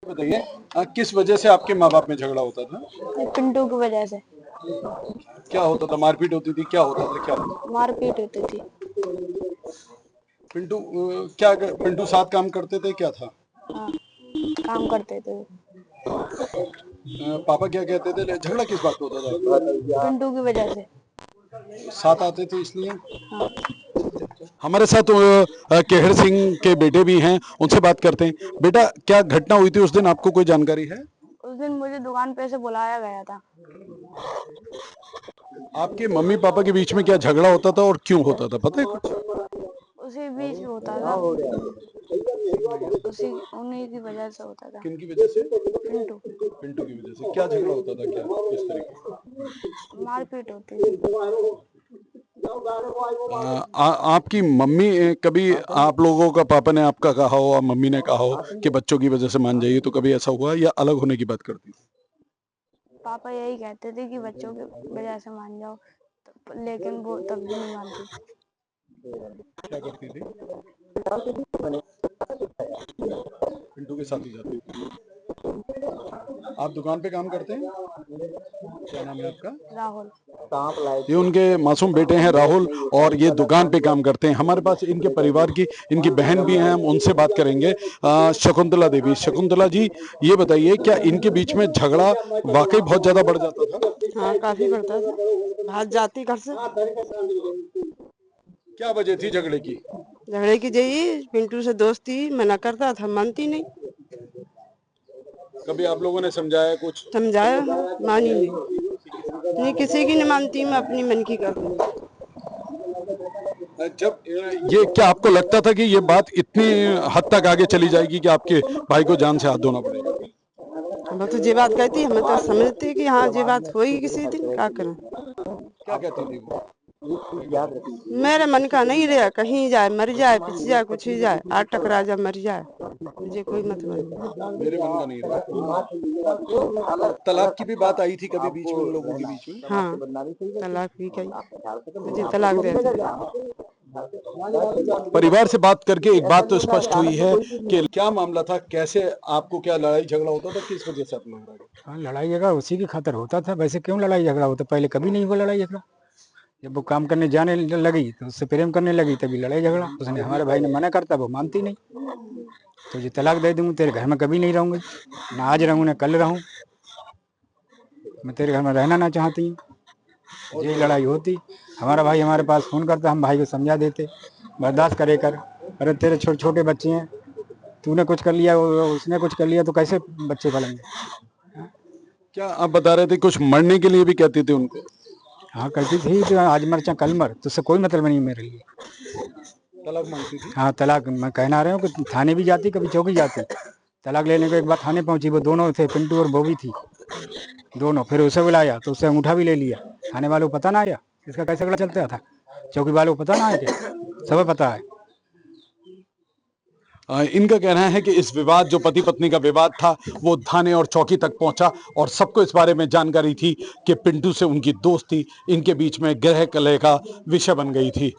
बताइए किस वजह से आपके माँ बाप में झगड़ा होता था? पिंटू की वजह से क्या होता था? मारपीट होती थी? क्या होता था? क्या होता था? मारपीट होती थी। पिंटू पिंटू साथ काम करते थे? क्या था? हाँ, काम करते थे। पापा क्या कहते थे? झगड़ा किस बात पे होता था? पिंटू की वजह से। साथ आते थे इसलिए? हाँ। हमारे साथ केहर सिंह के बेटे भी हैं, उनसे बात करते हैं। बेटा, क्या घटना हुई थी उस दिन, आपको कोई जानकारी है? उस दिन मुझे दुकान पे से बुलाया गया था। आपके मम्मी पापा के बीच में क्या झगड़ा होता था और क्यों होता था, पता है कुछ? उसी बीच होता था। उसी उन्हीं की वजह से होता था। किन की वजह से? पिंटू। पिंटू की वजह से। क्या झगड़ा होता था? क्या किस तरीके से? मारपीट होती थी। आपकी मम्मी कभी आप लोगों का, पापा ने आपका कहा हो और मम्मी ने कहा हो कि बच्चों की वजह से मान जाइए, तो कभी ऐसा हुआ या अलग होने की बात करती थी? पापा यही कहते थे कि बच्चों की वजह से मान जाओ, लेकिन वो तब भी नहीं मानती। क्या करती थी? पिंटू के साथ ही जाती थी। आप दुकान पे काम करते हैं? क्या नाम है आपका? राहुल। ये उनके मासूम बेटे हैं राहुल, और ये दुकान पे काम करते हैं। हमारे पास इनके परिवार की, इनकी बहन भी हैं, हम उनसे बात करेंगे। शकुंतला देवी। शकुंतला जी, ये बताइए, क्या इनके बीच में झगड़ा वाकई बहुत ज्यादा बढ़ जाता था? हाँ, काफी बढ़ता था। भाग जाती घर से। क्या वजह थी झगड़े की? झगड़े की यही पिंटू से दोस्ती मना करता था, मानती नहीं। कभी आप लोगों ने समझाया कुछ? समझाया है, मानी नहीं किसी की नहीं मानती, मैं अपनी मन की कर लूंगी। जब ये, क्या आपको लगता था कि ये बात इतनी हद तक आगे चली जाएगी कि आपके भाई को जान से हाथ धोना पड़ेगा? हम तो ये बात कहती, हमें तो समझते कि हाँ ये बात होगी किसी दिन, क्या करें। क्या कहती थी वो? मेरे मन का नहीं रहा, कहीं जाए मर जाए, पिछ जाए, कुछ ही जाए, आज टकरा जाए मर जाए, मुझे कोई मतलब नहीं। मेरे मन का नहीं रहा। तलाक की भी बात आई थी कभी बीच में उन लोगों के बीच में? हाँ, तलाक भी कही, मुझे तलाक दे दे। परिवार से बात करके एक बात तो स्पष्ट हुई है कि क्या मामला था, कैसे आपको, क्या लड़ाई झगड़ा होता था, किस वजह से आप लोग लड़े? हाँ, लड़ाई झगड़ा उसी की खातिर होता था। वैसे क्यों लड़ाई झगड़ा होता, पहले कभी नहीं हुआ लड़ाई झगड़ा। जब वो काम करने जाने लगी तो उससे प्रेम करने लगी, तभी लड़ाई झगड़ा। उसने, हमारे भाई ने मना करता, वो मानती नहीं। तो ये तलाक दे दूंगी, तेरे घर में कभी नहीं रहूंगी, ना आज रहूं ना कल रहूं, मैं तेरे घर में रहना ना चाहती हूँ। ये लड़ाई होती। हमारा भाई हमारे पास फोन करता, हम भाई को समझा देते, बर्दाश्त करे कर। अरे तेरे छोटे छोटे बच्चे हैं, तूने कुछ कर लिया, उसने कुछ कर लिया, तो कैसे बच्चे पलेंगे। क्या आप बता रहे थे कुछ मरने के लिए भी कहते थे उनको? हाँ, करती थी, तो आज मर चाहे कल मर, तो उससे कोई मतलब नहीं मेरे लिए। तलाक मांगती थी? हाँ, तलाक मैं कहना रहा हूँ कि थाने भी जाती, कभी चौकी जाती। तलाक लेने को एक बार थाने पहुंची, वो दोनों थे, पिंटू और बोबी थी दोनों। फिर उसे बुलाया तो उससे अंगूठा भी ले लिया। थाने वालों को पता ना आया इसका कैसे झगड़ा चलता था, चौकी वालों को पता ना आया, सब पता है। इनका कहना है कि इस विवाद, जो पति पत्नी का विवाद था, वो थाने और चौकी तक पहुंचा और सबको इस बारे में जानकारी थी कि पिंटू से उनकी दोस्ती इनके बीच में गृह कलह का विषय बन गई थी।